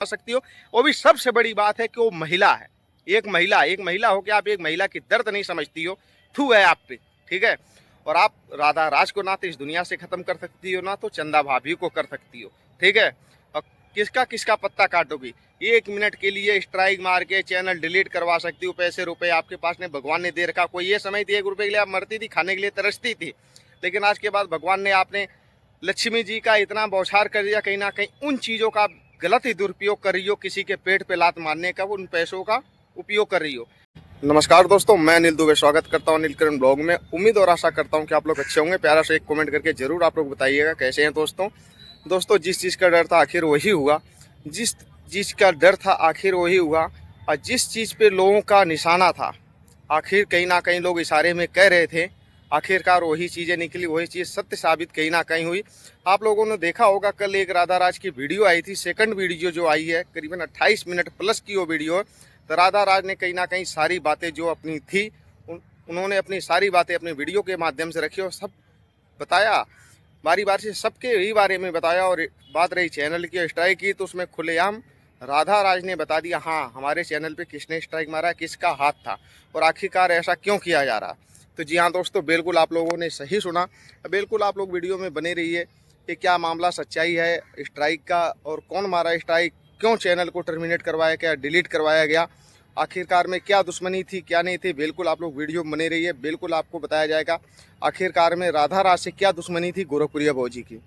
सकती हो। वो भी सबसे बड़ी बात है कि वो महिला है, एक महिला हो कि आप एक महिला की दर्द नहीं समझती हो, थू है आप पे, ठीक है। और आप राधा राज को ना तो इस दुनिया से खत्म कर सकती हो, ना तो चंदा भाभी को कर सकती हो, ठीक है। और किसका किसका पत्ता काटोगी, 1 मिनट के लिए स्ट्राइक मार के चैनल डिलीट करवा सकती हो। पैसे रुपए आपके पास ने भगवान ने दे रखा। कोई ये समय थी 1 रुपए के लिए आप मरती थी, खाने के लिए तरसती थी, लेकिन आज के बाद भगवान ने आपने लक्ष्मी जी का इतना बौछार कर दिया, कहीं ना कहीं उन चीज़ों का गलत ही दुरुपयोग कर रही हो, किसी के पेट पे लात मारने का, उन पैसों का उपयोग कर रही हो। नमस्कार दोस्तों, मैं अनिल दुबे स्वागत करता हूं नीलकरण ब्लॉग में। उम्मीद और आशा करता हूं कि आप लोग अच्छे होंगे। प्यारा से एक कमेंट करके जरूर आप लोग बताइएगा कैसे हैं दोस्तों। जिस चीज़ का डर था आखिर वही हुआ, जिस चीज़ का डर था आखिर वही हुआ, और जिस चीज़ पे लोगों का निशाना था आखिर कहीं ना कहीं लोग इशारे में कह रहे थे, आखिरकार वही चीज़ें निकली, वही चीज़ सत्य साबित कहीं ना कहीं हुई। आप लोगों ने देखा होगा कल एक राधा राज की वीडियो आई थी, सेकंड वीडियो जो आई है, करीबन 28 मिनट प्लस की वो वीडियो है। तो राधा राज ने कहीं ना कहीं सारी बातें जो अपनी थी उन्होंने अपनी सारी बातें अपनी वीडियो के माध्यम से रखी और सब बताया, बारी बारी से सबके ही बारे में बताया। और बात रही चैनल की स्ट्राइक की, तो उसमें खुलेआम राधा राज ने बता दिया, हाँ हमारे चैनल पे किसने स्ट्राइक मारा, किसका हाथ था और आखिरकार ऐसा क्यों किया जा रहा। तो जी हाँ दोस्तों, बिल्कुल आप लोगों ने सही सुना। बिल्कुल आप लोग वीडियो में बने रहिए कि क्या मामला सच्चाई है स्ट्राइक का, और कौन मारा स्ट्राइक, क्यों चैनल को टर्मिनेट करवाया गया, डिलीट करवाया गया, आखिरकार में क्या दुश्मनी थी क्या नहीं थी। बिल्कुल आप लोग वीडियो में बने रहिए, बिल्कुल आपको बताया जाएगा आखिरकार में राधा राज से क्या दुश्मनी थी गोरखपुरिया भौजी की।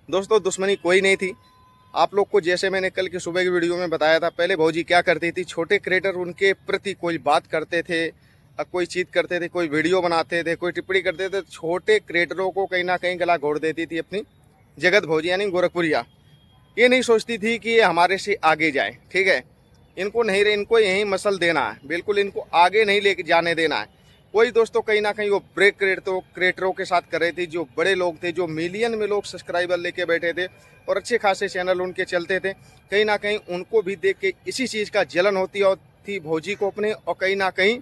दोस्तों दुश्मनी कोई नहीं थी। आप लोग को जैसे मैंने कल की सुबह की वीडियो में बताया था, पहले भौजी क्या करती थी, छोटे क्रिएटर उनके प्रति कोई बात करते थे, कोई चीज़ करते थे, कोई वीडियो बनाते थे, कोई टिप्पणी करते थे, छोटे क्रिएटरों को कहीं ना कहीं गला घोड़ देती थी अपनी जगत भौजी यानी गोरखपुरिया। ये नहीं सोचती थी कि ये हमारे से आगे जाए, ठीक है। इनको यहीं मसल देना है, बिल्कुल इनको आगे नहीं लेके जाने देना है। वही दोस्तों कहीं ना कहीं वो ब्रेक क्रिएटरों के साथ कर रही थी, जो बड़े लोग थे, जो मिलियन में लोग सब्सक्राइबर लेके बैठे थे और अच्छे खासे चैनल उनके चलते थे। कहीं ना कहीं उनको भी देख के इसी चीज़ का जलन होती और थी भौजी को अपने, और कहीं ना कहीं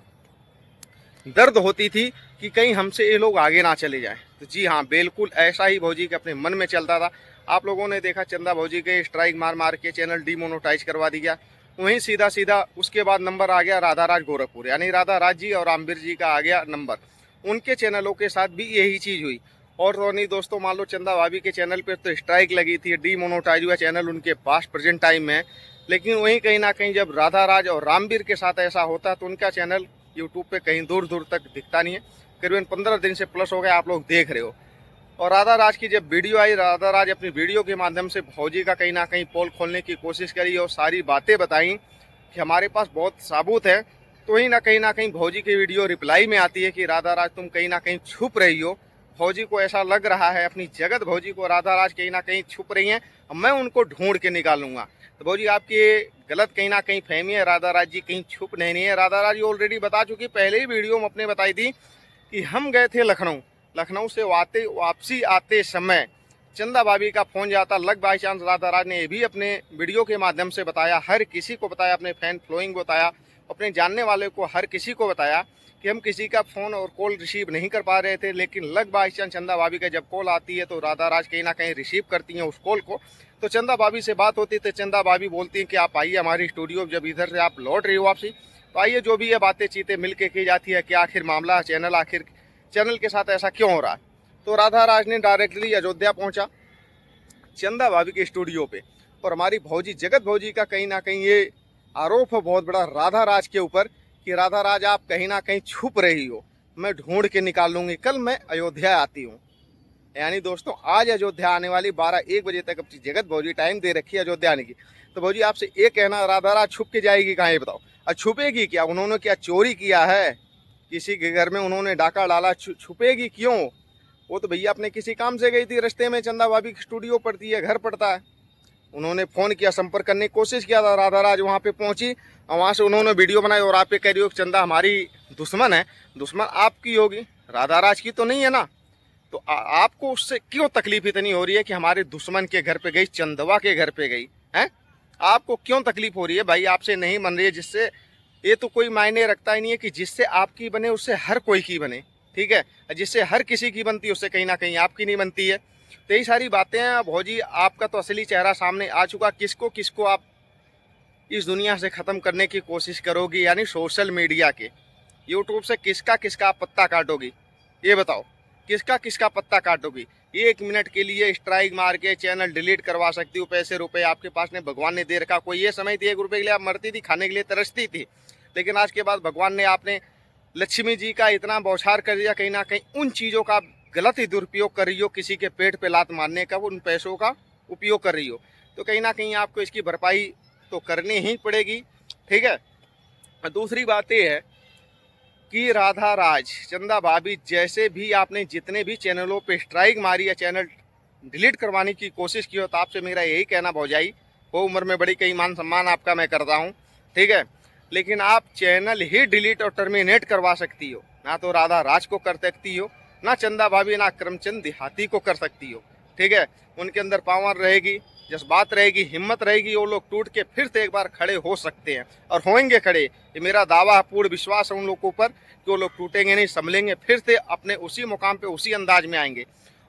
दर्द होती थी कि कहीं हमसे ये लोग आगे ना चले जाएं। तो जी हाँ, बिल्कुल ऐसा ही भौजी के अपने मन में चलता था। आप लोगों ने देखा चंदा भौजी के स्ट्राइक मार मार के चैनल डीमोनेटाइज करवा दिया। वहीं सीधा सीधा उसके बाद नंबर आ गया राधा राज गोरखपुर, यानी राधा राज जी और आमिर जी का आ गया नंबर। उनके चैनलों के साथ भी यही चीज़ हुई। और तो नहीं दोस्तों, मान लो चंदा भाभी के चैनल पर तो स्ट्राइक लगी थी, डीमोनेटाइज हुआ चैनल उनके पास प्रेजेंट टाइम में, लेकिन वहीं कहीं ना कहीं जब राधा राज और रामवीर के साथ ऐसा होता तो उनका चैनल यूट्यूब पे कहीं दूर दूर तक दिखता नहीं है। करीबन 15 दिन से प्लस हो गया, आप लोग देख रहे हो। और राधा राज की जब वीडियो आई, राधा राज अपनी वीडियो के माध्यम से भौजी का कहीं ना कहीं पोल खोलने की कोशिश करी और सारी बातें बताई कि हमारे पास बहुत सबूत है। तो ही ना कहीं भौजी की वीडियो रिप्लाई में आती है कि राधा राज तुम कहीं ना कहीं छुप रही हो। भौजी को ऐसा लग रहा है, अपनी जगत भौजी को राधा राज कहीं ना कहीं छुप रही हैं, मैं उनको ढूंढ के निकालूंगा। तो भौजी आपकी गलत कहीं ना कहीं फहमी है, राधा राज जी कहीं छुप नहीं है। राधा राज जी ऑलरेडी बता चुकी, पहले ही वीडियो में अपने बताई थी कि हम गए थे लखनऊ से वापसी आते समय चंदा भाभी का फ़ोन जाता। लग बाई चांस राधा राज ने ये भी अपने वीडियो के माध्यम से बताया, हर किसी को बताया, अपने फैन फॉलोइंग बताया, अपने जानने वाले को, हर किसी को बताया कि हम किसी का फ़ोन और कॉल रिसीव नहीं कर पा रहे थे। लेकिन लग बाई चांस चंदा भाभी का जब कॉल आती है तो राधा राज कहीं ना कहीं रिसीव करती हैं उस कॉल को। तो चंदा भाभी से बात होती है तो चंदा भाभी बोलती हैं कि आप आइए हमारी स्टूडियो, जब इधर से आप लौट रही हो वापसी तो आइए, जो भी ये बातें चीतें मिल के की जाती है, क्या आखिर मामला चैनल, आखिर चैनल के साथ ऐसा क्यों हो रहा है। तो राधा राज ने डायरेक्टली अयोध्या पहुंचा चंदा भाभी के स्टूडियो पे। और हमारी भौजी जगत भौजी का कहीं ना कहीं ये आरोप है बहुत बड़ा राधा राज के ऊपर कि राधा राज आप कहीं ना कहीं छुप रही हो, मैं ढूंढ के निकाल लूंगी, कल मैं अयोध्या आती हूँ। यानी दोस्तों आज अयोध्या आने वाली 12-1 बजे तक अपनी जगत भौजी टाइम दे रखी है अयोध्या आने की। तो भौजी आपसे एक कहना, राधा राज छुप के जाएगी कहाँ, ये बताओ। और छुपेगी क्या, उन्होंने क्या चोरी किया है, किसी के घर में उन्होंने डाका डाला, छुपेगी क्यों। वो तो भैया अपने किसी काम से गई थी, रास्ते में चंदा भाभी की स्टूडियो पड़ती है, घर पड़ता है, उन्होंने फ़ोन किया, संपर्क करने की कोशिश किया था, राधा राज वहाँ पे पहुँची और वहाँ से उन्होंने वीडियो बनाई। और आप ये कह रही हो कि चंदा हमारी दुश्मन है, दुश्मन आपकी होगी, राधा राज की तो नहीं है ना। तो आपको उससे क्यों तकलीफ इतनी हो रही है कि हमारे दुश्मन के घर पे गई, चंदवा के घर पे गई है, आपको क्यों तकलीफ हो रही है भाई, आपसे नहीं बन रही है, जिससे ये तो कोई मायने रखता ही नहीं है कि जिससे आपकी बने उससे हर कोई की बने, ठीक है। जिससे हर किसी की बनती है उससे कहीं ना कहीं आपकी नहीं बनती है। तो यही सारी बातें हैं। भौजी आपका तो असली चेहरा सामने आ चुका, किसको किसको आप इस दुनिया से ख़त्म करने की कोशिश करोगी, यानी सोशल मीडिया के यूट्यूब से किसका किसका पत्ता काटोगी, ये बताओ, किसका किसका पत्ता काटोगी। 1 मिनट के लिए स्ट्राइक मार के चैनल डिलीट करवा सकती हो, पैसे रुपए आपके पास ने भगवान ने दे रखा। कोई ये समय थी 1 रुपए के लिए आप मरती थी, खाने के लिए तरसती थी, लेकिन आज के बाद भगवान ने आपने लक्ष्मी जी का इतना बौछार कर दिया, कहीं ना कहीं उन चीज़ों का गलत ही दुरुपयोग कर रही हो, किसी के पेट पे लात मारने का, उन पैसों का उपयोग कर रही हो, तो कहीं ना कहीं आपको इसकी भरपाई तो करनी ही पड़ेगी। ठीक है। दूसरी बात ये है कि राधा राज, चंदा भाभी जैसे भी आपने जितने भी चैनलों पे स्ट्राइक मारी या चैनल डिलीट करवाने की कोशिश की हो, तो आपसे मेरा यही कहना भौजाई, वो उम्र में बड़ी, कई मान सम्मान आपका मैं करता हूँ, ठीक है, लेकिन आप चैनल ही डिलीट और टर्मिनेट करवा सकती हो, ना तो राधा राज को कर सकती हो, ना चंदा भाभी, ना करमचंद देहाती को कर सकती हो। ठीक है। उनके अंदर पावर रहेगी, जज्बात रहेगी, हिम्मत रहेगी, वो लोग टूट के फिर से एक बार खड़े हो सकते हैं और होंगे खड़े। ये मेरा दावा है, पूर्ण विश्वास है उन लोगों पर कि वो लोग टूटेंगे नहीं, संभलेंगे, फिर से अपने उसी मुकाम पे उसी अंदाज में आएंगे।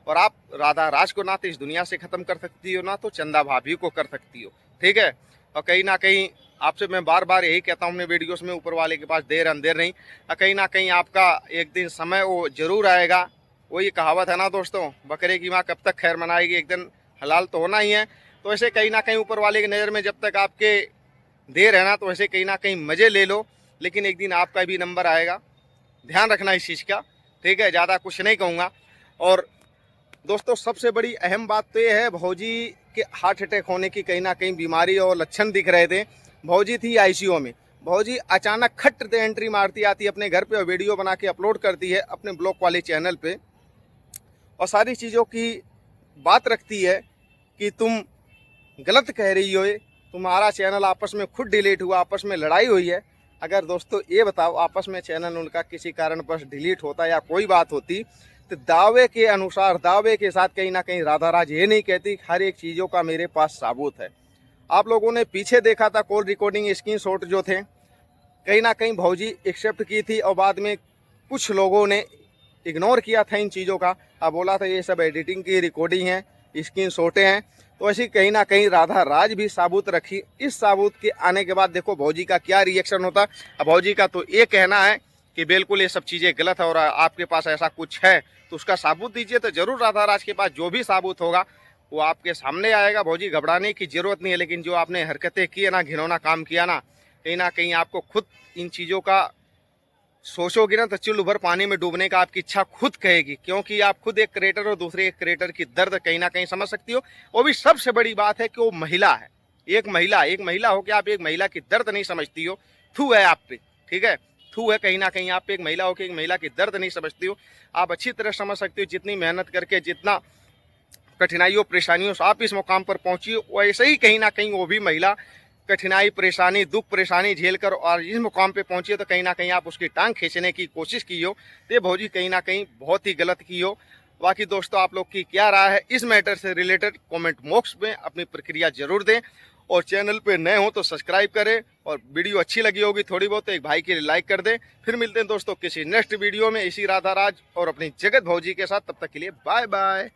और आप राधा राज को ना तो इस दुनिया से ख़त्म कर सकती हो, ना तो चंदा भाभी को कर सकती हो। ठीक है। और कहीं ना कहीं आपसे मैं बार बार यही कहता हूँ अपने वीडियोस में, ऊपर वाले के पास देर अंधेर नहीं, कहीं ना कहीं आपका एक दिन समय वो जरूर आएगा। वही कहावत है ना दोस्तों, बकरे की माँ कब तक खैर मनाएगी, एक दिन हलाल तो होना ही है। तो ऐसे कहीं ना कहीं ऊपर वाले की नज़र में जब तक आपके देर है ना, तो ऐसे कहीं ना कहीं मज़े ले लो, लेकिन एक दिन आपका भी नंबर आएगा, ध्यान रखना इस चीज़ का। ठीक है। ज़्यादा कुछ नहीं कहूँगा। और दोस्तों सबसे बड़ी अहम बात तो ये है, भौजी के हार्ट अटैक होने की कहीं ना कहीं बीमारी और लक्षण दिख रहे थे। भौजी थी आईसीयू में, भौजी अचानक खट से एंट्री मारती आती है अपने घर पे और वीडियो बना के अपलोड करती है अपने ब्लॉग वाले चैनल पे, और सारी चीज़ों की बात रखती है कि तुम गलत कह रही हो, तुम्हारा चैनल आपस में खुद डिलीट हुआ, आपस में लड़ाई हुई है। अगर दोस्तों ये बताओ, आपस में चैनल उनका किसी कारणवश डिलीट होता या कोई बात होती, तो दावे के अनुसार, दावे के साथ कहीं ना कहीं राधा राज ये नहीं कहती हर एक चीज़ों का मेरे पास सबूत है। आप लोगों ने पीछे देखा था कॉल रिकॉर्डिंग स्क्रीनशॉट जो थे, कहीं ना कहीं भौजी एक्सेप्ट की थी और बाद में कुछ लोगों ने इग्नोर किया था इन चीज़ों का, अब बोला था ये सब एडिटिंग की रिकॉर्डिंग है, स्क्रीनशॉटें हैं। तो ऐसी कहीं ना कहीं राधा राज भी साबुत रखी। इस साबुत के आने के बाद देखो भौजी का क्या रिएक्शन होता। अब भौजी का तो ये कहना है कि बिल्कुल ये सब चीज़ें गलत है और आपके पास ऐसा कुछ है तो उसका साबुत दीजिए, तो ज़रूर राधा राज के पास जो भी साबुत होगा वो आपके सामने आएगा। भौजी घबराने की ज़रूरत नहीं है, लेकिन जो आपने हरकतें की है ना, घिनौना काम किया ना कहीं आपको खुद इन चीज़ों का सोचोगे ना तो चुल्लू भर पानी में डूबने का आपकी इच्छा खुद कहेगी, क्योंकि आप खुद एक क्रिएटर और दूसरे एक क्रिएटर की दर्द कहीं ना कहीं समझ सकती हो। वो भी सबसे बड़ी बात है कि वो महिला है, एक महिला हो कि आप एक महिला की दर्द नहीं समझती हो, थू है आप पे। ठीक है। थू है कहीं ना कहीं आप पे, एक महिला हो कि एक महिला की दर्द नहीं समझती हो। आप अच्छी तरह समझ सकती हो, जितनी मेहनत करके, जितना कठिनाइयों परेशानियों से आप इस मुकाम पर पहुंची हो, वैसे ही कहीं ना कहीं वो भी महिला कठिनाई परेशानी दुख परेशानी झेल कर और इस मुकाम पे पहुंची है, तो कहीं ना कहीं आप उसकी टांग खींचने की कोशिश की हो, तो ये भौजी कहीं ना कहीं बहुत ही गलत की हो। बाकी दोस्तों आप लोग की क्या राय है इस मैटर से रिलेटेड, कमेंट बॉक्स में अपनी प्रक्रिया जरूर दें, और चैनल पे नए हो तो सब्सक्राइब करें, और वीडियो अच्छी लगी होगी थोड़ी बहुत तो एक भाई के लिए लाइक कर दें। फिर मिलते हैं दोस्तों किसी नेक्स्ट वीडियो में इसी राधा राज और अपनी जगत भौजी के साथ, तब तक के लिए बाय बाय।